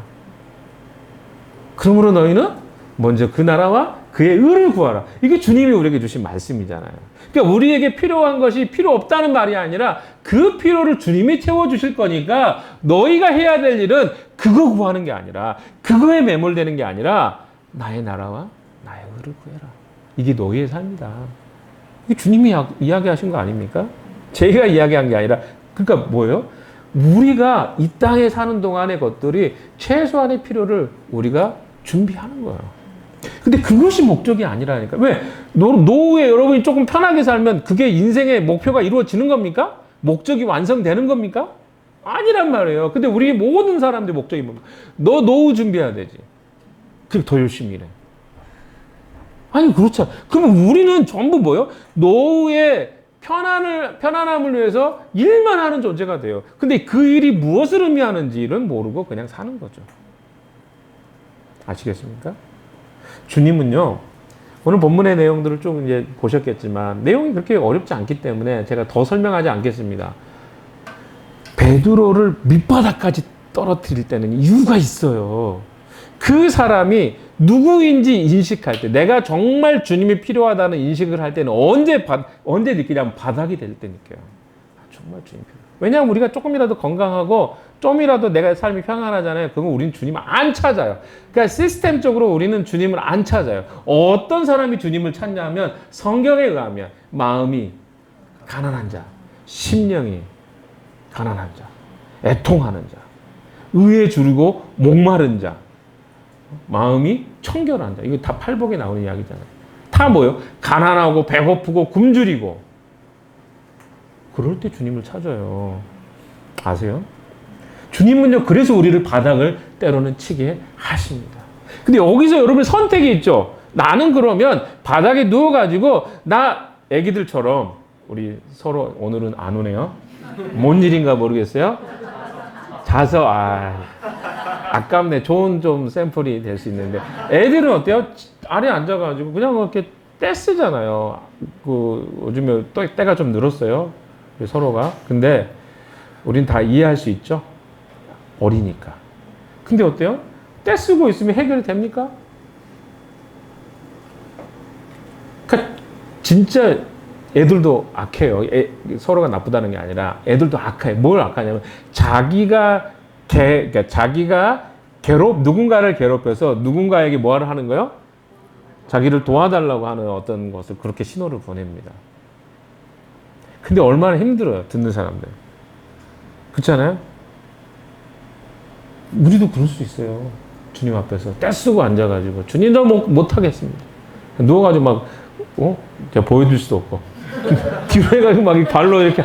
그러므로 너희는 먼저 그 나라와 그의 의를 구하라. 이게 주님이 우리에게 주신 말씀이잖아요. 그러니까 우리에게 필요한 것이 필요 없다는 말이 아니라 그 필요를 주님이 채워주실 거니까 너희가 해야 될 일은 그거 구하는 게 아니라, 그거에 매몰되는 게 아니라 나의 나라와 나의 의를 구해라. 이게 너희의 삶이다. 이게 주님이 이야기하신 거 아닙니까? 제가 이야기한 게 아니라, 그러니까 뭐예요? 우리가 이 땅에 사는 동안의 것들이 최소한의 필요를 우리가 준비하는 거예요. 근데 그것이 목적이 아니라니까. 왜? 노후에 여러분이 조금 편하게 살면 그게 인생의 목표가 이루어지는 겁니까? 목적이 완성되는 겁니까? 아니란 말이에요. 근데 우리 모든 사람들의 목적이 뭡니까? 너 노후 준비해야 되지. 그게 더 열심히 일해. 아니, 그렇잖아. 그러면 우리는 전부 뭐예요? 노후에 편안함을 위해서 일만 하는 존재가 돼요. 근데 그 일이 무엇을 의미하는지는 모르고 그냥 사는 거죠. 아시겠습니까? 주님은요, 오늘 본문의 내용들을 좀 이제 보셨겠지만, 내용이 그렇게 어렵지 않기 때문에 제가 더 설명하지 않겠습니다. 베드로를 밑바닥까지 떨어뜨릴 때는 이유가 있어요. 그 사람이 누구인지 인식할 때, 내가 정말 주님이 필요하다는 인식을 할 때는 언제 느끼냐면 바닥이 될 때 느껴요. 정말 주님 필요. 왜냐하면 우리가 조금이라도 건강하고 좀이라도 내가 삶이 평안하잖아요. 그러면 우리는 주님을 안 찾아요. 그러니까 시스템적으로 우리는 주님을 안 찾아요. 어떤 사람이 주님을 찾냐면 성경에 의하면 마음이 가난한 자, 심령이 가난한 자, 애통하는 자, 의에 주르고 목마른 자, 마음이 청결한 자. 이거 다 팔복에 나오는 이야기잖아요. 다 뭐예요? 가난하고 배고프고 굶주리고. 그럴 때 주님을 찾아요. 아세요? 주님은요, 그래서 우리를 바닥을 때로는 치게 하십니다. 근데 여기서 여러분 선택이 있죠. 나는 그러면 바닥에 누워가지고, 애기들처럼, 우리 서로 오늘은 안 오네요. 뭔 일인가 모르겠어요. 자서, 아깝네. 좋은 좀 샘플이 될 수 있는데. 애들은 어때요? 아래 앉아가지고 그냥 이렇게 떼쓰잖아요. 요즘에 또 때가 좀 늘었어요. 서로가. 근데 우린 다 이해할 수 있죠. 어리니까. 근데 어때요? 떼쓰고 있으면 해결이 됩니까? 그러니까 진짜 애들도 악해요. 서로가 나쁘다는 게 아니라 애들도 악해. 뭘 악하냐면 그러니까 자기가 누군가를 괴롭혀서 누군가에게 뭐를 하는 거예요? 자기를 도와달라고 하는 어떤 것을 그렇게 신호를 보냅니다. 근데 얼마나 힘들어요, 듣는 사람들. 그렇잖아요? 우리도 그럴 수 있어요. 주님 앞에서 떼쓰고 앉아가지고 주님도 못하겠습니다. 누워가지고 막 제가 보여줄 수도 없고 뒤로 해가지고 막 발로 이렇게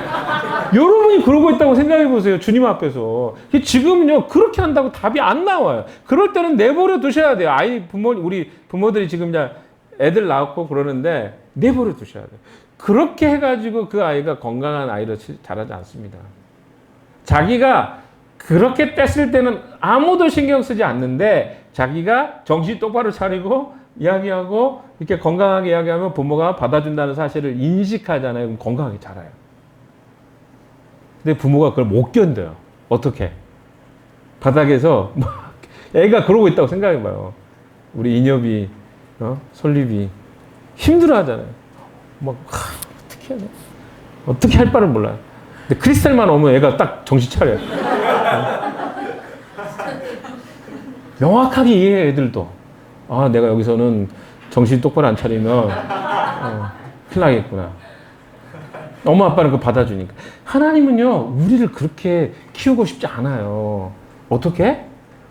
여러분이 그러고 있다고 생각해 보세요. 주님 앞에서. 지금은요, 그렇게 한다고 답이 안 나와요. 그럴 때는 내버려 두셔야 돼요. 우리 부모들이 지금 이제 애들 낳고 그러는데 내버려 두셔야 돼요. 그렇게 해가지고 그 아이가 건강한 아이로 자라지 않습니다. 자기가 그렇게 뗐을 때는 아무도 신경 쓰지 않는데 자기가 정신 똑바로 차리고 이야기하고 이렇게 건강하게 이야기하면 부모가 받아준다는 사실을 인식하잖아요. 그럼 건강하게 자라요. 근데 부모가 그걸 못 견뎌요. 어떻게? 바닥에서 막 애가 그러고 있다고 생각해봐요. 우리 인엽이, 솔립이 힘들어하잖아요. 막 어떻게 해야 돼? 어떻게 할 바를 몰라요. 근데 크리스탈만 오면 애가 딱 정신 차려요. 명확하게 이해해, 애들도. 내가 여기서는 정신 똑바로 안 차리면 큰일 나겠구나. 엄마 아빠는 그거 받아주니까. 하나님은요, 우리를 그렇게 키우고 싶지 않아요. 어떻게?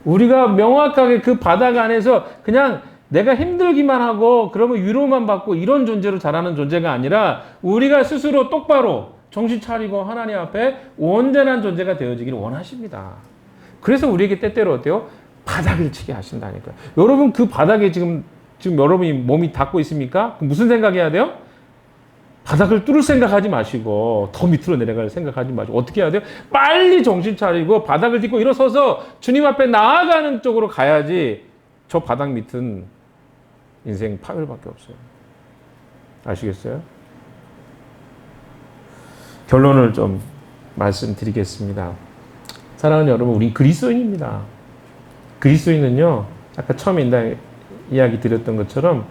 우리가 명확하게 그 바닥 안에서 그냥 내가 힘들기만 하고 그러면 위로만 받고 이런 존재로 자라는 존재가 아니라 우리가 스스로 똑바로 정신 차리고 하나님 앞에 온전한 존재가 되어지기를 원하십니다. 그래서 우리에게 때때로 어때요? 바닥을 치게 하신다니까요. 여러분 그 바닥에 지금 여러분이 몸이 닿고 있습니까? 그럼 무슨 생각해야 돼요? 바닥을 뚫을 생각하지 마시고 더 밑으로 내려갈 생각하지 마시고 어떻게 해야 돼요? 빨리 정신 차리고 바닥을 딛고 일어서서 주님 앞에 나아가는 쪽으로 가야지 저 바닥 밑은 인생 파멸밖에 없어요. 아시겠어요? 결론을 좀 말씀드리겠습니다. 사랑하는 여러분, 우리 그리스도인입니다. 그리스도인은요, 아까 처음에 이야기 드렸던 것처럼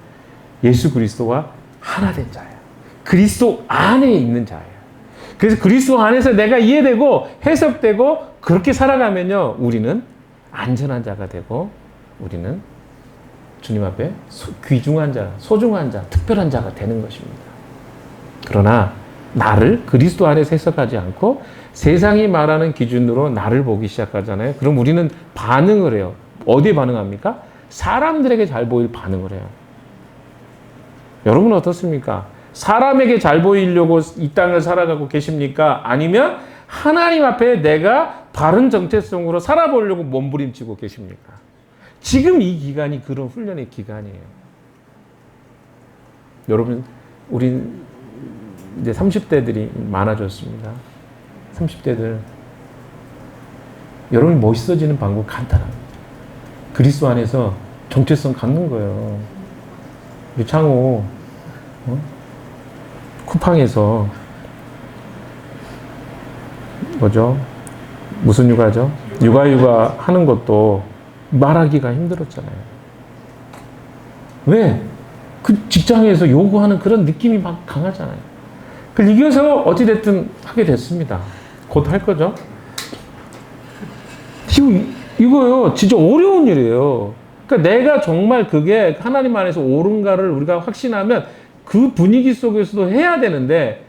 예수 그리스도와 하나 된 자예요. 그리스도 안에 있는 자예요. 그래서 그리스도 안에서 내가 이해되고 해석되고 그렇게 살아가면요, 우리는 안전한 자가 되고 우리는 주님 앞에 귀중한 자, 소중한 자, 특별한 자가 되는 것입니다. 그러나 나를 그리스도 안에서 해석하지 않고 세상이 말하는 기준으로 나를 보기 시작하잖아요. 그럼 우리는 반응을 해요. 어디에 반응합니까? 사람들에게 잘 보일 반응을 해요. 여러분은 어떻습니까? 사람에게 잘 보이려고 이 땅을 살아가고 계십니까? 아니면 하나님 앞에 내가 바른 정체성으로 살아보려고 몸부림치고 계십니까? 지금 이 기간이 그런 훈련의 기간이에요. 여러분, 우린 이제 30대들이 많아졌습니다. 30대들. 여러분이 멋있어지는 방법 간단합니다. 그리스도 안에서 정체성 갖는 거예요. 유창호, 쿠팡에서 뭐죠? 무슨 육아죠? 육아 하는 것도 말하기가 힘들었잖아요. 왜? 그 직장에서 요구하는 그런 느낌이 막 강하잖아요. 그걸 이겨서 어찌됐든 하게 됐습니다. 곧 할 거죠? 이거요, 진짜 어려운 일이에요. 그러니까 내가 정말 그게 하나님 안에서 옳은가를 우리가 확신하면 그 분위기 속에서도 해야 되는데,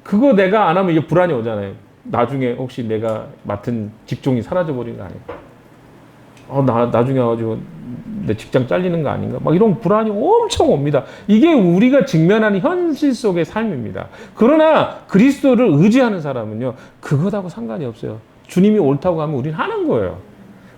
그거 내가 안 하면 이게 불안이 오잖아요. 나중에 혹시 내가 맡은 직종이 사라져버린 거 아닐까? 나중에 와가지고 내 직장 잘리는 거 아닌가? 막 이런 불안이 엄청 옵니다. 이게 우리가 직면하는 현실 속의 삶입니다. 그러나 그리스도를 의지하는 사람은요, 그것하고 상관이 없어요. 주님이 옳다고 하면 우리는 하는 거예요.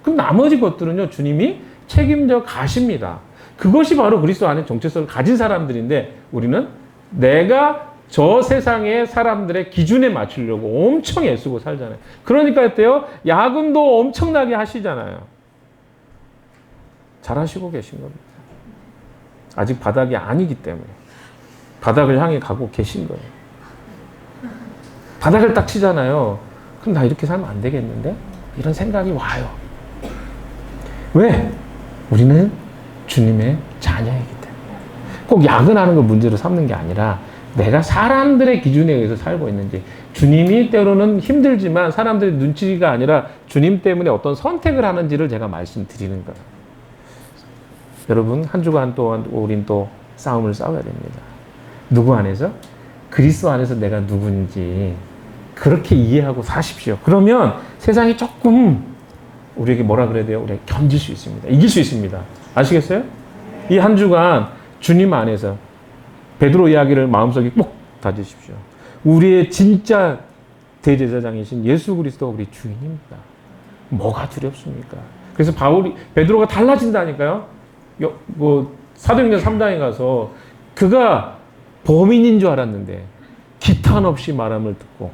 그럼 나머지 것들은요, 주님이 책임져 가십니다. 그것이 바로 그리스도 안에 정체성을 가진 사람들인데, 우리는 내가 저 세상의 사람들의 기준에 맞추려고 엄청 애쓰고 살잖아요. 그러니까 어때요? 야근도 엄청나게 하시잖아요. 잘하시고 계신 겁니다. 아직 바닥이 아니기 때문에. 바닥을 향해 가고 계신 거예요. 바닥을 딱 치잖아요. 그럼 나 이렇게 살면 안 되겠는데? 이런 생각이 와요. 왜? 우리는 주님의 자녀이기 때문에. 꼭 야근하는 걸 문제로 삼는 게 아니라 내가 사람들의 기준에 의해서 살고 있는지, 주님이 때로는 힘들지만 사람들의 눈치가 아니라 주님 때문에 어떤 선택을 하는지를 제가 말씀드리는 거예요. 여러분, 한 주간 동안 우린 또 싸움을 싸워야 됩니다. 누구 안에서? 그리스도 안에서 내가 누군지 그렇게 이해하고 사십시오. 그러면 세상이 조금 우리에게 뭐라 그래야 돼요? 우리가 견딜 수 있습니다. 이길 수 있습니다. 아시겠어요? 이 한 주간 주님 안에서 베드로 이야기를 마음속에 꼭 다지십시오. 우리의 진짜 대제사장이신 예수 그리스도가 우리 주인입니다. 뭐가 두렵습니까? 그래서 베드로가 달라진다니까요. 사도행전 3장에 가서 그가 범인인 줄 알았는데 기탄 없이 말함을 듣고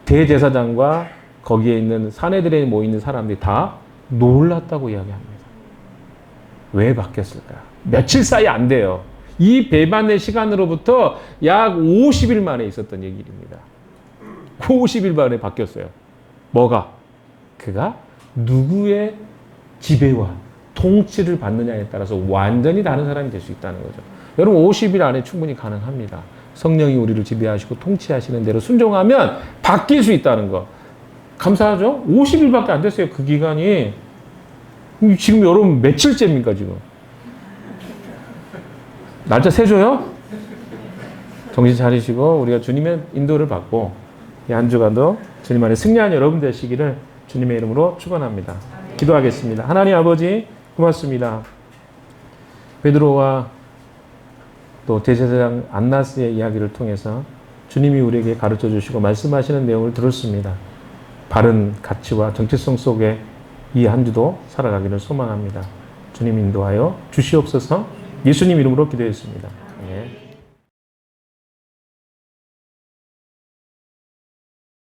대제사장과 거기에 있는 사내들에 모이는 사람들이 다 놀랐다고 이야기합니다. 왜 바뀌었을까? 며칠 사이 안 돼요. 이 배반의 시간으로부터 약 50일 만에 있었던 얘기입니다. 50일 만에 바뀌었어요. 뭐가? 그가 누구의 지배와 통치를 받느냐에 따라서 완전히 다른 사람이 될 수 있다는 거죠. 여러분 50일 안에 충분히 가능합니다. 성령이 우리를 지배하시고 통치하시는 대로 순종하면 바뀔 수 있다는 거. 감사하죠? 50일밖에 안 됐어요. 그 기간이. 지금 여러분 며칠째입니까 지금? 날짜 세줘요? 정신 차리시고 우리가 주님의 인도를 받고 이 한 주간도 주님 안에 승리한 여러분 되시기를 주님의 이름으로 축원합니다. 기도하겠습니다. 하나님 아버지 고맙습니다. 베드로와 또 대제사장 안나스의 이야기를 통해서 주님이 우리에게 가르쳐 주시고 말씀하시는 내용을 들었습니다. 바른 가치와 정체성 속에 이 한 주도 살아가기를 소망합니다. 주님 인도하여 주시옵소서. 예수님 이름으로 기도했습니다. 예.